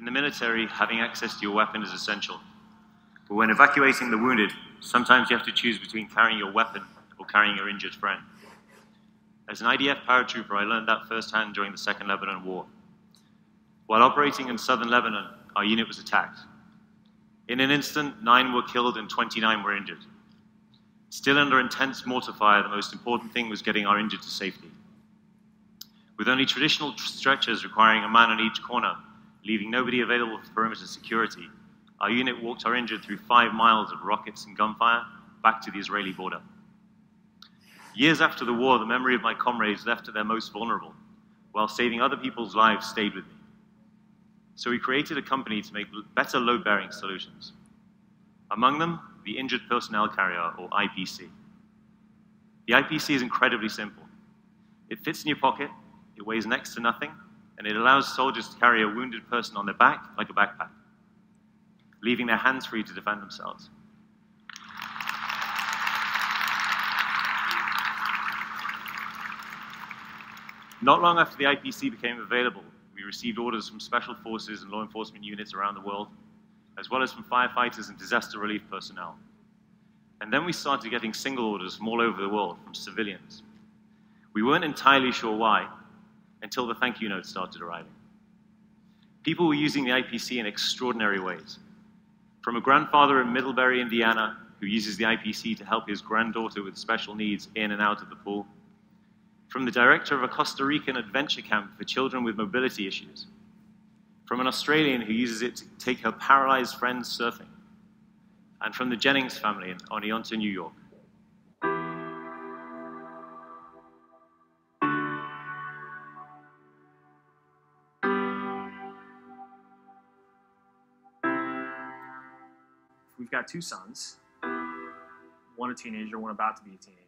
the military, having access to your weapon is essential. But when evacuating the wounded, sometimes you have to choose between carrying your weapon or carrying your injured friend. As an IDF paratrooper, I learned that firsthand during the Second Lebanon War. While operating in southern Lebanon, our unit was attacked. In an instant, 9 were killed and 29 were injured. Still under intense mortar fire, the most important thing was getting our injured to safety. With only traditional stretchers requiring a man on each corner, leaving nobody available for perimeter security, our unit walked our injured through 5 miles of rockets and gunfire back to the Israeli border. Years after the war, the memory of my comrades left at their most vulnerable, while saving other people's lives stayed with me. So we created a company to make better load-bearing solutions. Among them, the Injured Personnel Carrier, or IPC. The IPC is incredibly simple. It fits in your pocket, it weighs next to nothing, and it allows soldiers to carry a wounded person on their back like a backpack, leaving their hands free to defend themselves. Not long after the IPC became available, we received orders from special forces and law enforcement units around the world, as well as from firefighters and disaster relief personnel. And then we started getting single orders from all over the world, from civilians. We weren't entirely sure why, until the thank you notes started arriving. People were using the IPC in extraordinary ways. From a grandfather in Middlebury, Indiana, who uses the IPC to help his granddaughter with special needs in and out of the pool. From the director of a Costa Rican adventure camp for children with mobility issues. From an Australian who uses it to take her paralyzed friends surfing. And from the Jennings family in Oneonta, New York. We've got 2 sons, one a teenager, one about to be a teenager.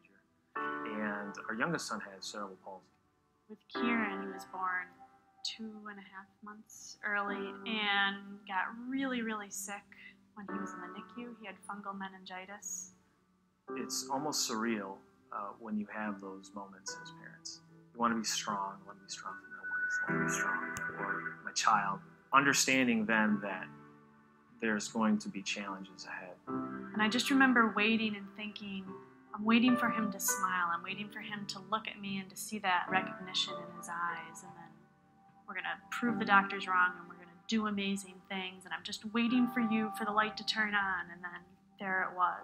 And our youngest son had cerebral palsy. With Kieran, he was born 2.5 months early and got really, really sick when he was in the NICU. He had fungal meningitis. It's almost surreal when you have those moments as parents. You want to be strong. I want to be strong for my wife. I want to be strong for my child. Understanding then that there's going to be challenges ahead. And I just remember waiting and thinking, I'm waiting for him to smile. I'm waiting for him to look at me and to see that recognition in his eyes. And then we're going to prove the doctors wrong and we're going to do amazing things. And I'm just waiting for you for the light to turn on. And then there it was.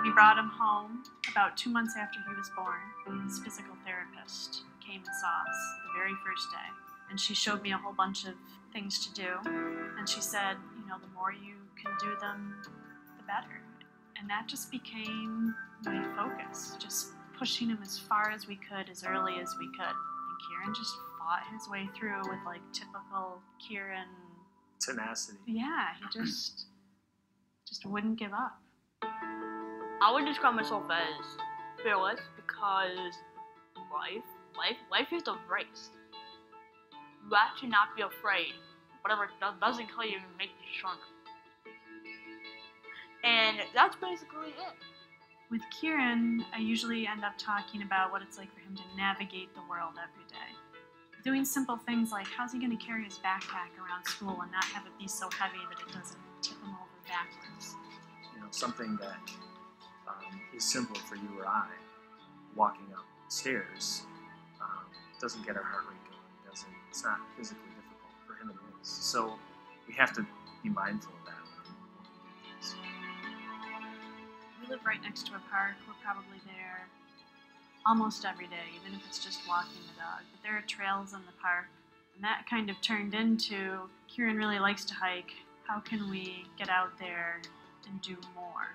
We brought him home about 2 months after he was born. His physical therapist came and saw us the very first day. And she showed me a whole bunch of things to do. And she said, you know, the more you can do them, the better. And that just became my focus, just pushing him as far as we could, as early as we could. And Kieran just fought his way through with like typical Kieran tenacity. Yeah, he just wouldn't give up. I would describe myself as fearless because life is a race. You have to not be afraid. Whatever doesn't kill you make you stronger. And that's basically it. With Kieran, I usually end up talking about what it's like for him to navigate the world every day. Doing simple things like, how's he going to carry his backpack around school and not have it be so heavy that it doesn't tip him over backwards? You know, something that is simple for you or I, walking up stairs, doesn't get our heart rate going. It's not physically difficult for him it is. So we have to be mindful of that when we do things. We live right next to a park. We're probably there almost every day, even if it's just walking the dog. But there are trails in the park, and that kind of turned into, Kieran really likes to hike. How can we get out there and do more?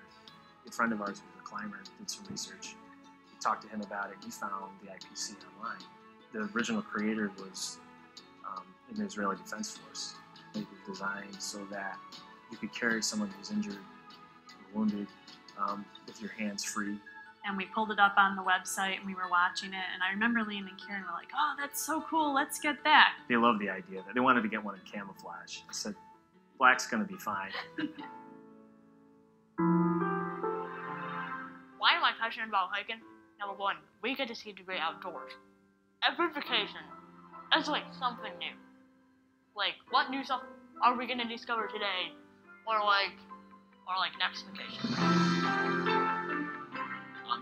A friend of ours who's a climber did some research. We talked to him about it. He found the IPC online. The original creator was in the Israeli Defense Force. It was designed so that you could carry someone who's injured or wounded with your hands free. And we pulled it up on the website and we were watching it. And I remember Liam and Kieran were like, oh, that's so cool, let's get that. They loved the idea. They wanted to get one in camouflage. I said, black's going to be fine. Why am I passionate about hiking? Number one, we get to see the great outdoors. Every vacation, It's like something new. Like, what new stuff are we gonna discover today? Or like next vacation?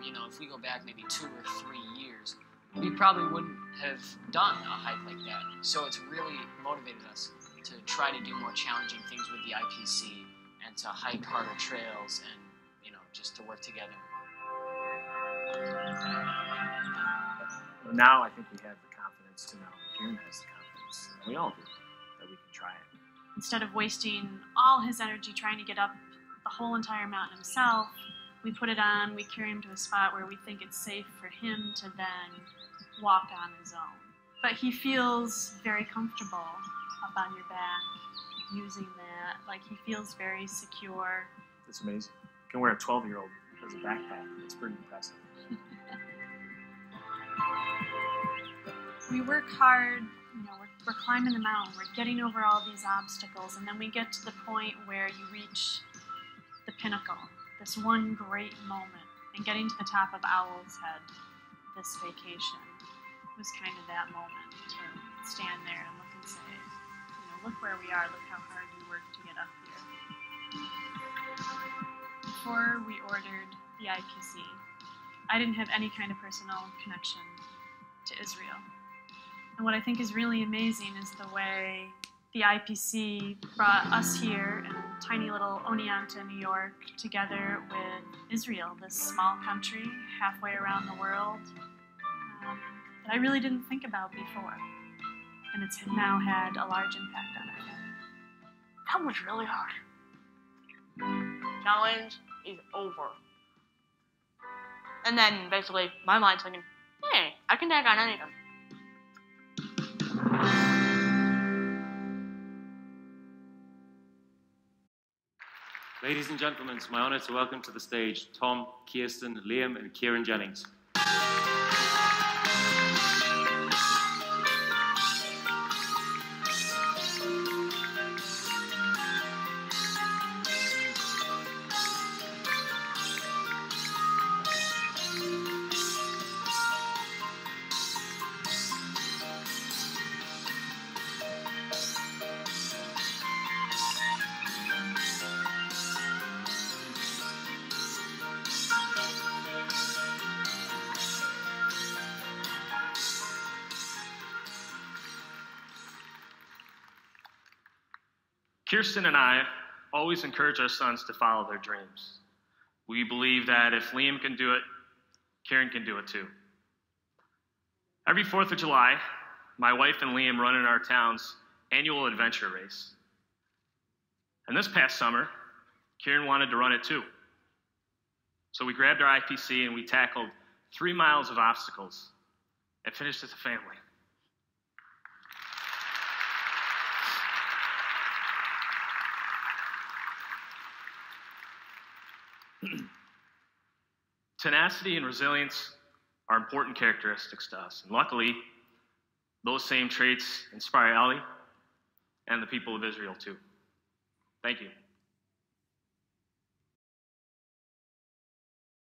You know, if we go back maybe 2 or 3 years, we probably wouldn't have done a hike like that. So it's really motivated us to try to do more challenging things with the IPC and to hike harder trails and, you know, just to work together. Now I think we have the confidence to know, Kieran has the confidence, and we all do, that we can try it. Instead of wasting all his energy trying to get up the whole entire mountain himself, we put it on, we carry him to a spot where we think it's safe for him to then walk on his own. But he feels very comfortable up on your back, using that. Like, he feels very secure. It's amazing. You can wear a 12-year-old as a backpack. It's pretty impressive. We work hard, you know, we're climbing the mountain, we're getting over all these obstacles, and then we get to the point where you reach the pinnacle, this one great moment. And getting to the top of Owl's Head this vacation was kind of that moment, to stand there and look and say, you know, look where we are, look how hard you worked to get up here. Before we ordered the IPC, I didn't have any kind of personal connection to Israel. And what I think is really amazing is the way the IPC brought us here in tiny little Oneonta, New York, together with Israel, this small country halfway around the world that I really didn't think about before. And it's now had a large impact on our family. That was really hard. Challenge is over. And then basically my mind's thinking, hey, I can tag on anything. Ladies and gentlemen, it's my honor to welcome to the stage Tom, Kirsten, Liam, and Kieran Jennings. Kirsten and I always encourage our sons to follow their dreams. We believe that if Liam can do it, Kieran can do it too. Every 4th of July, my wife and Liam run in our town's annual adventure race. And this past summer, Kieran wanted to run it too. So we grabbed our IPC and we tackled 3 miles of obstacles and finished as a family. Tenacity and resilience are important characteristics to us, and luckily, those same traits inspire Elie and the people of Israel too. Thank you.